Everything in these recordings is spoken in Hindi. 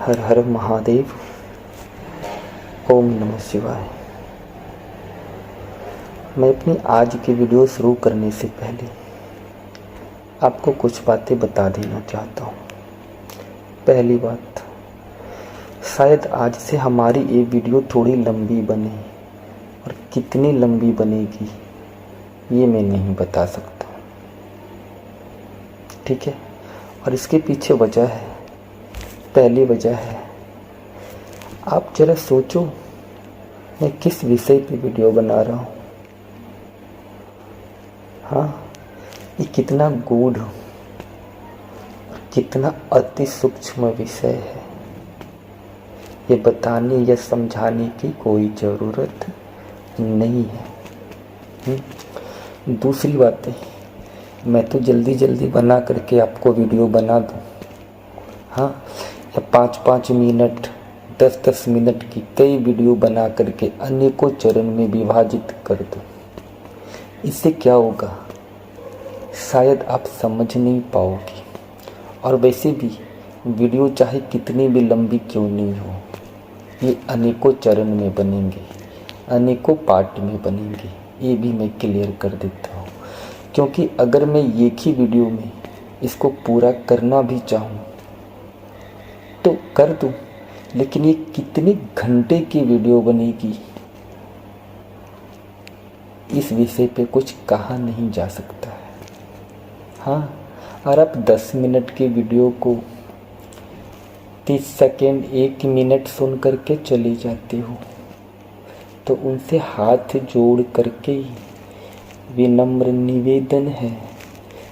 हर हर महादेव। ओम नमः शिवाय। मैं अपनी आज की वीडियो शुरू करने से पहले आपको कुछ बातें बता देना चाहता हूँ। पहली बात, शायद आज से हमारी ये वीडियो थोड़ी लंबी बने और कितनी लंबी बनेगी ये मैं नहीं बता सकता, ठीक है। और इसके पीछे वजह है, पहली वजह है, आप जरा सोचो मैं किस विषय पे वीडियो बना रहा हूँ। हाँ, ये कितना गूढ़ और कितना अति सूक्ष्म विषय है, ये बताने या समझाने की कोई ज़रूरत नहीं है। दूसरी बात है, मैं तो जल्दी जल्दी बना करके आपको वीडियो बना दूँ, हाँ, या 5-5 मिनट 10-10 मिनट की कई वीडियो बना करके अनेकों चरण में विभाजित कर दूँ। इससे क्या होगा, शायद आप समझ नहीं पाओगे। और वैसे भी वीडियो चाहे कितनी भी लंबी क्यों नहीं हो, ये अनेकों चरण में बनेंगे, अनेकों पार्ट में बनेंगे, ये भी मैं क्लियर कर देता हूँ। क्योंकि अगर मैं एक ही वीडियो में इसको पूरा करना भी चाहूँ तो कर दूँ, लेकिन ये कितने घंटे की वीडियो बनेगी इस विषय पे कुछ कहा नहीं जा सकता है। हाँ, और आप 10 मिनट की वीडियो को 30 सेकेंड 1 मिनट सुन करके चले जाते हो, तो उनसे हाथ जोड़ करके विनम्र निवेदन है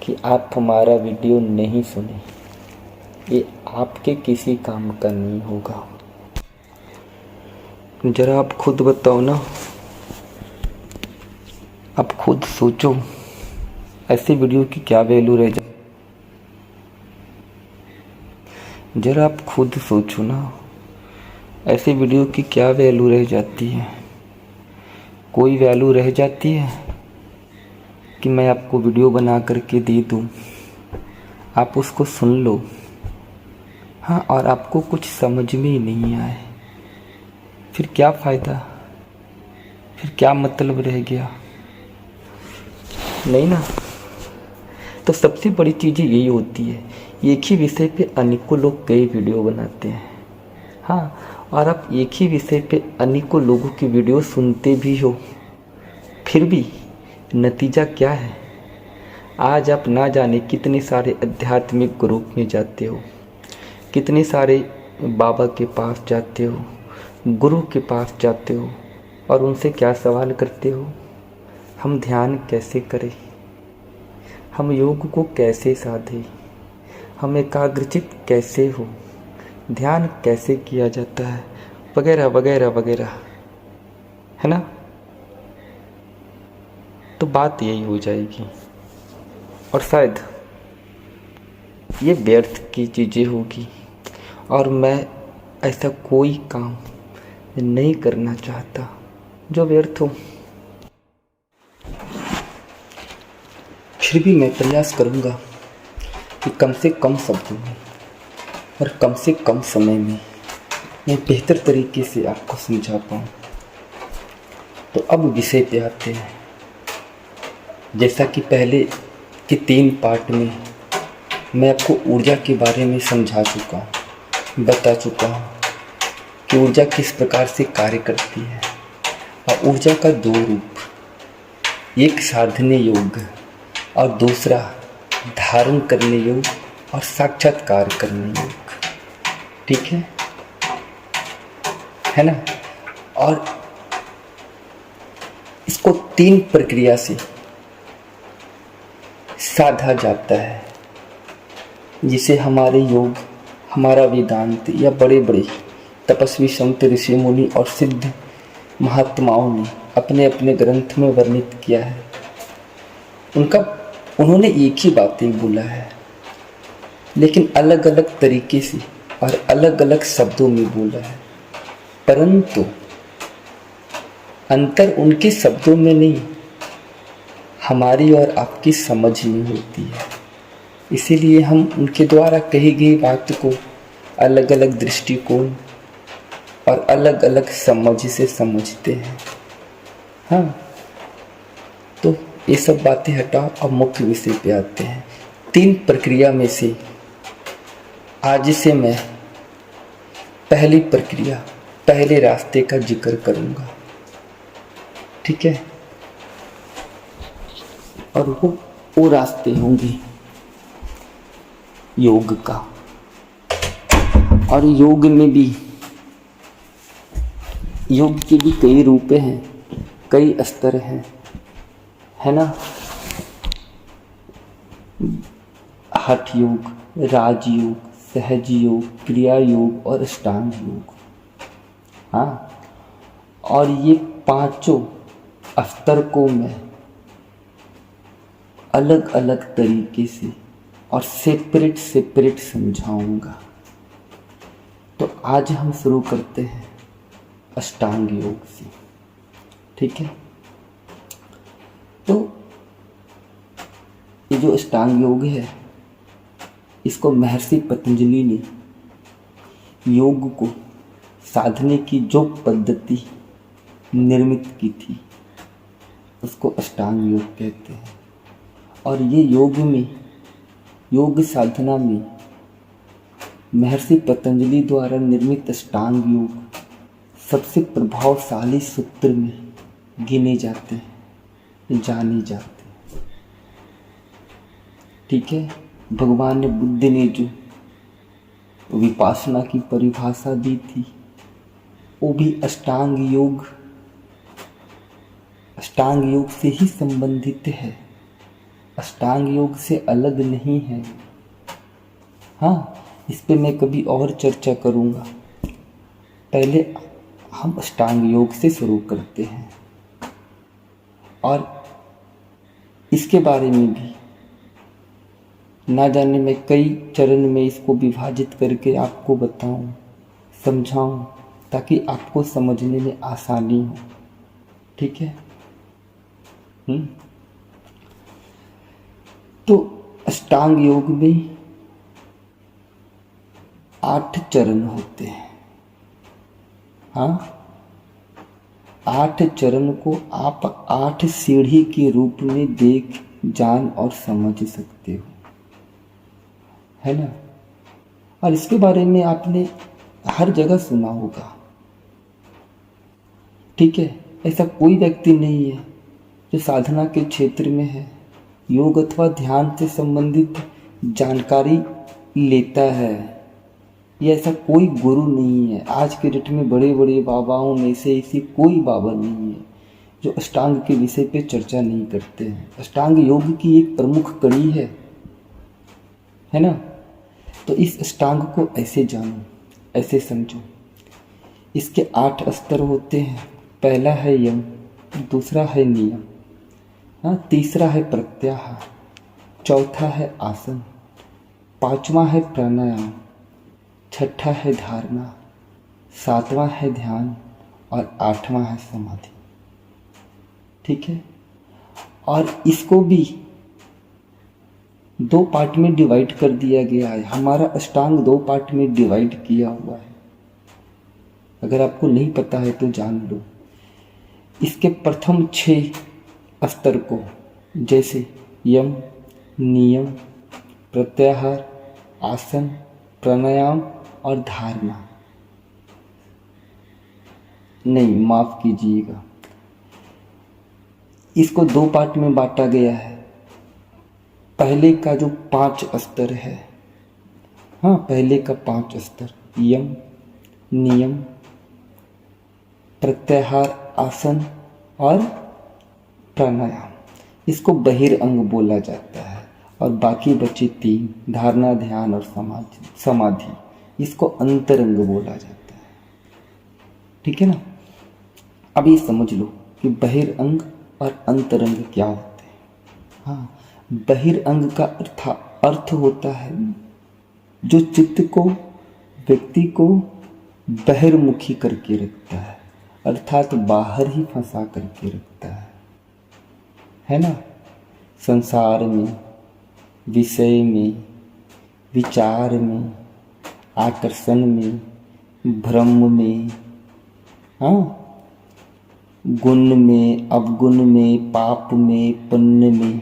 कि आप हमारा वीडियो नहीं सुने, ये आपके किसी काम का नहीं होगा। जरा आप खुद बताओ ना, आप खुद सोचो, ऐसी वीडियो की क्या वैल्यू रह जाए। जरा आप खुद सोचो ना, ऐसी वीडियो की क्या वैल्यू रह जाती है। कोई वैल्यू रह जाती है कि मैं आपको वीडियो बना करके दे दूं, आप उसको सुन लो, हाँ, और आपको कुछ समझ में ही नहीं आए, फिर क्या फ़ायदा, फिर क्या मतलब रह गया, नहीं ना। तो सबसे बड़ी चीज़ यही होती है, एक ही विषय पे अनेकों लोग कई वीडियो बनाते हैं, हाँ, और आप एक ही विषय पे अनेकों लोगों की वीडियो सुनते भी हो, फिर भी नतीजा क्या है। आज आप ना जाने कितने सारे आध्यात्मिक ग्रुप में जाते हो, कितने सारे बाबा के पास जाते हो, गुरु के पास जाते हो, और उनसे क्या सवाल करते हो, हम ध्यान कैसे करें, हम योग को कैसे साधें, हम एकाग्रचित कैसे हो, ध्यान कैसे किया जाता है, वगैरह वगैरह वगैरह, है ना। तो बात यही हो जाएगी, और शायद ये व्यर्थ की चीज़ें होगी, और मैं ऐसा कोई काम नहीं करना चाहता जो व्यर्थ हो। फिर भी मैं प्रयास करूँगा कि कम से कम शब्दों में और कम से कम समय में मैं बेहतर तरीके से आपको समझा पाऊँ। तो अब विषय पे आते हैं। जैसा कि पहले के 3 पार्ट में मैं आपको ऊर्जा के बारे में समझा चुका हूँ, बता चुका हूँ कि ऊर्जा किस प्रकार से कार्य करती है। और ऊर्जा का 2 रूप, एक साधने योग और दूसरा धारण करने योग और साक्षात्कार करने योग, ठीक है ना। और इसको 3 प्रक्रिया से साधा जाता है, जिसे हमारे योग, हमारा वेदांत या बड़े बड़े तपस्वी संत ऋषि मुनि और सिद्ध महात्माओं ने अपने अपने ग्रंथ में वर्णित किया है। उन्होंने एक ही बातें बोला है, लेकिन अलग अलग तरीके से और अलग अलग शब्दों में बोला है, परंतु अंतर उनके शब्दों में नहीं, हमारी और आपकी समझ में होती है। इसीलिए हम उनके द्वारा कही गई बात को अलग अलग दृष्टिकोण और अलग अलग समझ से समझते हैं। हाँ, तो ये सब बातें हटाओ, अब मुख्य विषय पे आते हैं। 3 प्रक्रिया में से आज से मैं पहली प्रक्रिया, पहले रास्ते का जिक्र करूंगा, ठीक है। और वो रास्ते होंगे योग का। और योग में भी, योग के भी कई रूप हैं, कई स्तर हैं, है ना। हठ योग, राजयोग, सहज योग, क्रिया योग और अष्टांग योग। हाँ, और ये 5 स्तर को मैं अलग अलग तरीके से और सेपरेट समझाऊंगा। तो आज हम शुरू करते हैं अष्टांग योग से, ठीक है। तो ये जो अष्टांग योग है, इसको महर्षि पतंजलि ने योग को साधने की जो पद्धति निर्मित की थी उसको अष्टांग योग कहते हैं। और ये योग में, योग साधना में महर्षि पतंजलि द्वारा निर्मित अष्टांग योग सबसे प्रभावशाली सूत्र में गिने जाते हैं, जाने जाते हैं, ठीक है। भगवान बुद्ध ने जो विपासना की परिभाषा दी थी वो भी अष्टांग योग से ही संबंधित है, अष्टांग योग से अलग नहीं है। हाँ, इस पे मैं कभी और चर्चा करूँगा। पहले हम अष्टांग योग से शुरू करते हैं और इसके बारे में भी ना जाने मैं कई चरण में इसको विभाजित करके आपको बताऊं, समझाऊं, ताकि आपको समझने में आसानी हो, ठीक है। तो अष्टांग योग में 8 चरण होते हैं। हाँ, 8 चरण को आप 8 सीढ़ी के रूप में देख, जान और समझ सकते हो, है ना। और इसके बारे में आपने हर जगह सुना होगा, ठीक है। ऐसा कोई व्यक्ति नहीं है जो साधना के क्षेत्र में है, योग अथवा ध्यान से संबंधित जानकारी लेता है, ये ऐसा कोई गुरु नहीं है। आज के डेट में बड़े बड़े बाबाओं में से ऐसी कोई बाबा नहीं है जो अष्टांग के विषय पे चर्चा नहीं करते हैं। अष्टांग योग की एक प्रमुख कड़ी है ना। तो इस अष्टांग को ऐसे जानो, ऐसे समझो। इसके 8 स्तर होते हैं। पहला है यम, दूसरा है नियम, हाँ, तीसरा है प्रत्याहार, चौथा है आसन, 5वां है प्राणायाम, 6ठा है धारणा, 7वां है ध्यान और 8वां है समाधि, ठीक है। और इसको भी 2 पार्ट में डिवाइड कर दिया गया है। हमारा अष्टांग 2 पार्ट में डिवाइड किया हुआ है। अगर आपको नहीं पता है तो जान लो। इसके प्रथम 6 स्तर को, जैसे यम, नियम, प्रत्याहार, आसन, प्राणायाम और धारणा, नहीं, माफ कीजिएगा, इसको 2 पार्ट में बांटा गया है। पहले का जो 5 स्तर है, हाँ, पहले का 5 स्तर, यम, नियम, प्रत्याहार, आसन और प्राणायाम, इसको बहिरंग बोला जाता है। और बाकी बचे 3, धारणा, ध्यान और समाधि, इसको अंतरंग बोला जाता है, ठीक है ना। अब ये समझ लो कि बहिरंग और अंतरंग क्या होते हैं। हाँ, बहिरंग का अर्थ होता है जो चित्त को, व्यक्ति को बहिर्मुखी करके रखता है, अर्थात बाहर ही फंसा करके रखता है ना। संसार में, विषय में, विचार में, आकर्षण में, भ्रम में, हाँ, गुण में, अवगुण में, पाप में, पुण्य में।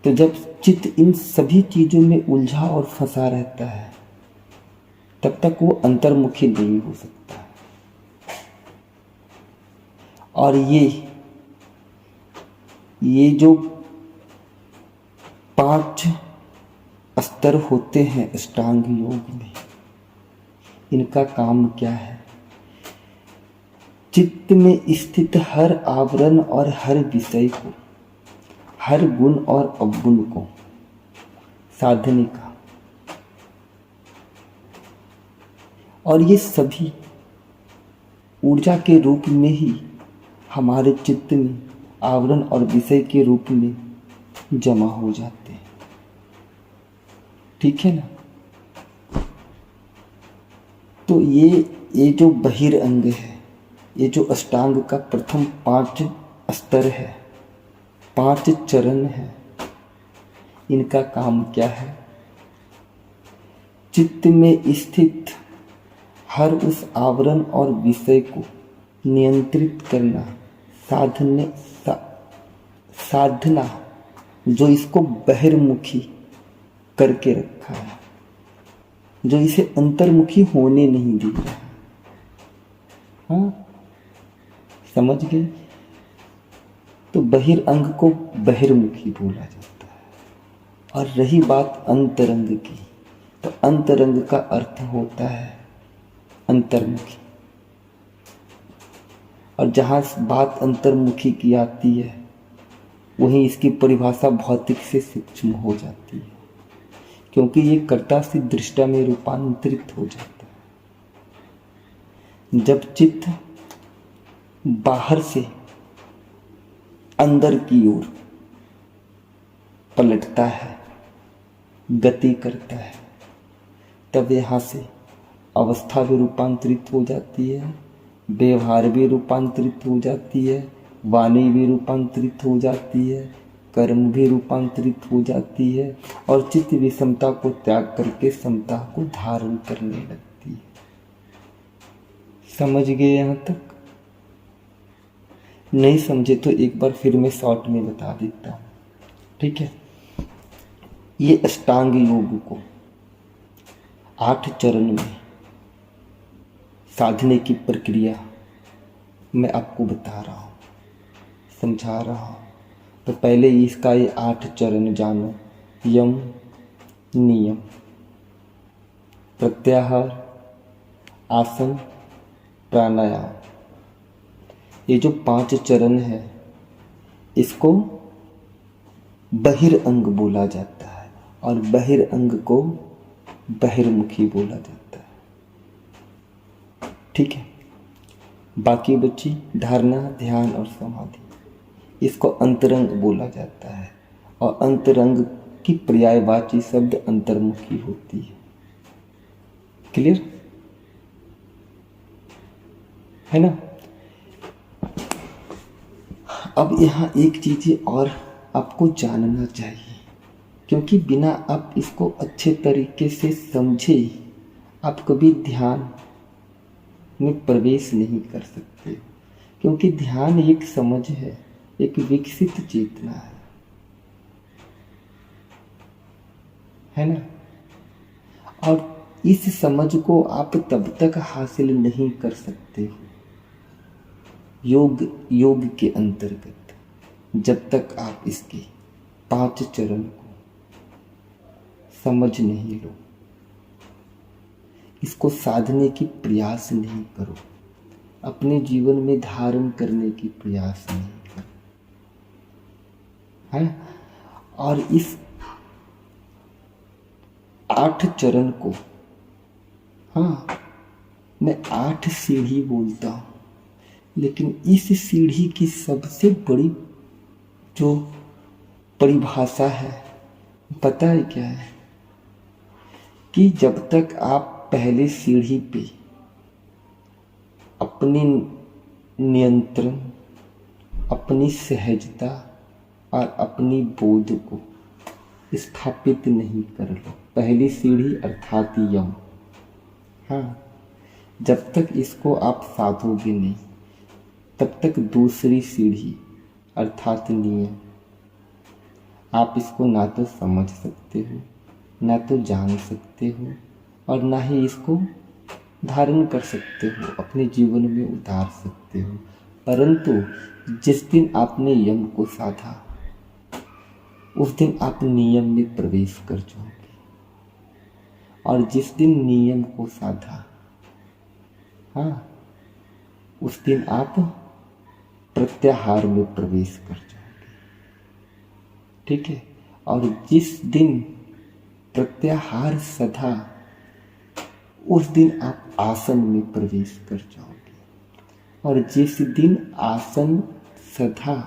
तो जब चित्त इन सभी चीजों में उलझा और फंसा रहता है, तब तक वो अंतर्मुखी नहीं हो सकता। और ये जो 5 स्तर होते हैं अष्टांग योग में, इनका काम क्या है? चित्त में स्थित हर आवरण और हर विषय को, हर गुण और अवगुण को साधने का। और ये सभी ऊर्जा के रूप में ही हमारे चित्त में आवरण और विषय के रूप में जमा हो जाते हैं। ठीक है ना? तो ये जो बहिरंग है, ये जो अष्टांग का प्रथम 5 स्तर है, 5 चरण है, इनका काम क्या है? चित्त में स्थित हर उस आवरण और विषय को नियंत्रित करना, साधना जो इसको बहिर्मुखी करके रखा है, जो इसे अंतर्मुखी होने नहीं दे रहा है। हाँ, समझ गए? तो बहिरंग को बहिर्मुखी बोला जाता है। और रही बात अंतरंग की, तो अंतरंग का अर्थ होता है अंतर्मुखी। और जहाँ बात अंतर्मुखी की आती है, वहीं इसकी परिभाषा भौतिक से सूक्ष्म हो जाती है, क्योंकि ये कर्ता से दृष्टा में रूपांतरित हो जाता है। जब चित्त बाहर से अंदर की ओर पलटता है, गति करता है, तब यहाँ से अवस्था भी रूपांतरित हो जाती है, व्यवहार भी रूपांतरित हो जाती है, वाणी भी रूपांतरित हो जाती है, कर्म भी रूपांतरित हो जाती है, और चित्त विषमता को त्याग करके समता को धारण करने लगती है। समझ गए यहाँ तक? नहीं समझे तो एक बार फिर मैं शॉर्ट में बता देता हूँ। ठीक है? ये अष्टांग योग को 8 चरण में साधने की प्रक्रिया मैं आपको बता रहा हूँ, समझा रहा हूँ। तो पहले इसका ये 8 चरण जानो। यम, नियम, प्रत्याहार, आसन, प्राणायाम। ये जो 5 चरण है, इसको बहिरंग बोला जाता है, और बहिरंग को बहिर्मुखी बोला जाता है। ठीक है? बाकी बची धारणा, ध्यान और समाधि, इसको अंतरंग बोला जाता है, और अंतरंग की पर्यायवाची शब्द अंतर्मुखी होती है। क्लियर है ना? अब यहाँ एक चीज और आपको जानना चाहिए, क्योंकि बिना आप इसको अच्छे तरीके से समझे आप कभी ध्यान में प्रवेश नहीं कर सकते। क्योंकि ध्यान एक समझ है, एक विकसित चेतना है ना? और इस समझ को आप तब तक हासिल नहीं कर सकते हो योग के अंतर्गत, जब तक आप इसके 5 चरण को समझ नहीं लो, इसको साधने की प्रयास नहीं करो, अपने जीवन में धारण करने की प्रयास नहीं करो, है? और इस 8 चरण को, हाँ, मैं 8 सीढ़ी बोलता हूँ, लेकिन इस सीढ़ी की सबसे बड़ी जो परिभाषा है, पता है क्या है? कि जब तक आप पहले सीढ़ी पे अपनी नियंत्रण, अपनी सहजता और अपनी बोध को स्थापित नहीं कर लो। पहली सीढ़ी अर्थात यम। हाँ, जब तक इसको आप साधोगे नहीं तब तक दूसरी सीढ़ी अर्थात नियम आप इसको ना तो समझ सकते हो, ना तो जान सकते हो, और ना ही इसको धारण कर सकते हो, अपने जीवन में उतार सकते हो। परंतु जिस दिन आपने यम को साधा उस दिन आप नियम में प्रवेश कर जाओगे, और जिस दिन नियम को साधा, हाँ, उस दिन आप प्रत्याहार में प्रवेश कर जाओगे। ठीक है। और जिस दिन प्रत्याहार सधा उस दिन आप आसन में प्रवेश कर जाओगे, और जिस दिन आसन सधा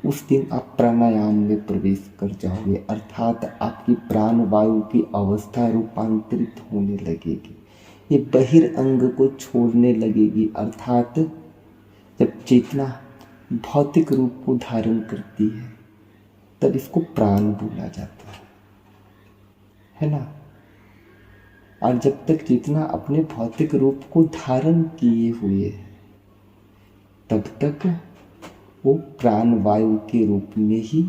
उस दिन आप प्राणायाम में प्रवेश कर जाओगे, अर्थात आपकी प्राण वायु की अवस्था रूपांतरित होने लगेगी, ये बहिरंग को छोड़ने लगेगी। अर्थात जब चेतना भौतिक रूप को धारण करती है तब इसको प्राण बोला जाता है ना। और जब तक चेतना अपने भौतिक रूप को धारण किए हुए है तब तक वो प्राण वायु के रूप में ही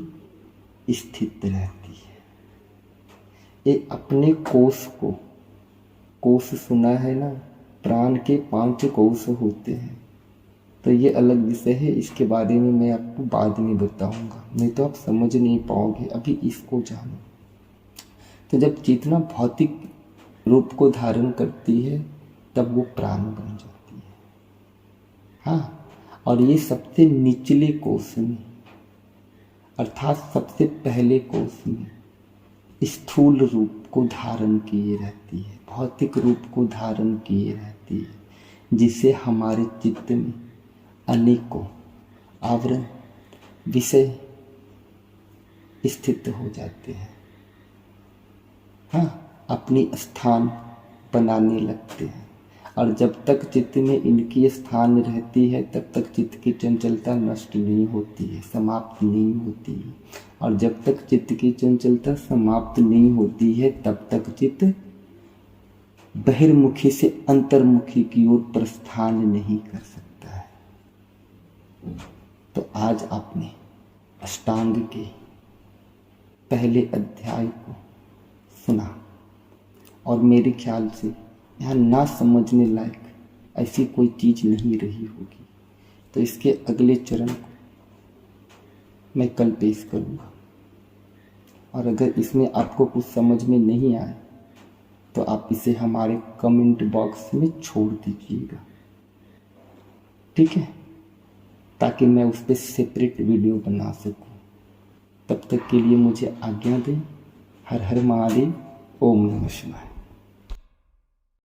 स्थित रहती है। ये अपने कोष सुना है ना, प्राण के 5 कोष होते हैं। तो ये अलग विषय है, इसके बारे में मैं आपको बाद में बताऊंगा, नहीं तो आप समझ नहीं पाओगे। अभी इसको जानो। तो जब चेतना भौतिक रूप को धारण करती है तब वो प्राण बन जाती है। हाँ, और ये सबसे निचले कोष में अर्थात सबसे पहले कोष में स्थूल रूप को धारण किए रहती है, भौतिक रूप को धारण किए रहती है, जिससे हमारे चित्त में अनेकों आवरण विषय स्थित हो जाते हैं। हाँ, अपनी स्थान बनाने लगते हैं, और जब तक चित्त में इनकी स्थान रहती है तब तक चित्त की चंचलता नष्ट नहीं होती है, समाप्त नहीं होती है। और जब तक चित्त की चंचलता समाप्त नहीं होती है तब तक चित्त बहिर्मुखी से अंतर्मुखी की ओर प्रस्थान नहीं कर सकता है। तो आज आपने अष्टांग के पहले अध्याय को सुना, और मेरे ख्याल से यहाँ ना समझने लायक ऐसी कोई चीज़ नहीं रही होगी। तो इसके अगले चरण को मैं कल पेश करूँगा, और अगर इसमें आपको कुछ समझ में नहीं आए तो आप इसे हमारे कमेंट बॉक्स में छोड़ दीजिएगा, ठीक है, ताकि मैं उस पर सेपरेट वीडियो बना सकूं। तब तक के लिए मुझे आज्ञा दें। हर हर महादेव। ओम नमः शिवाय।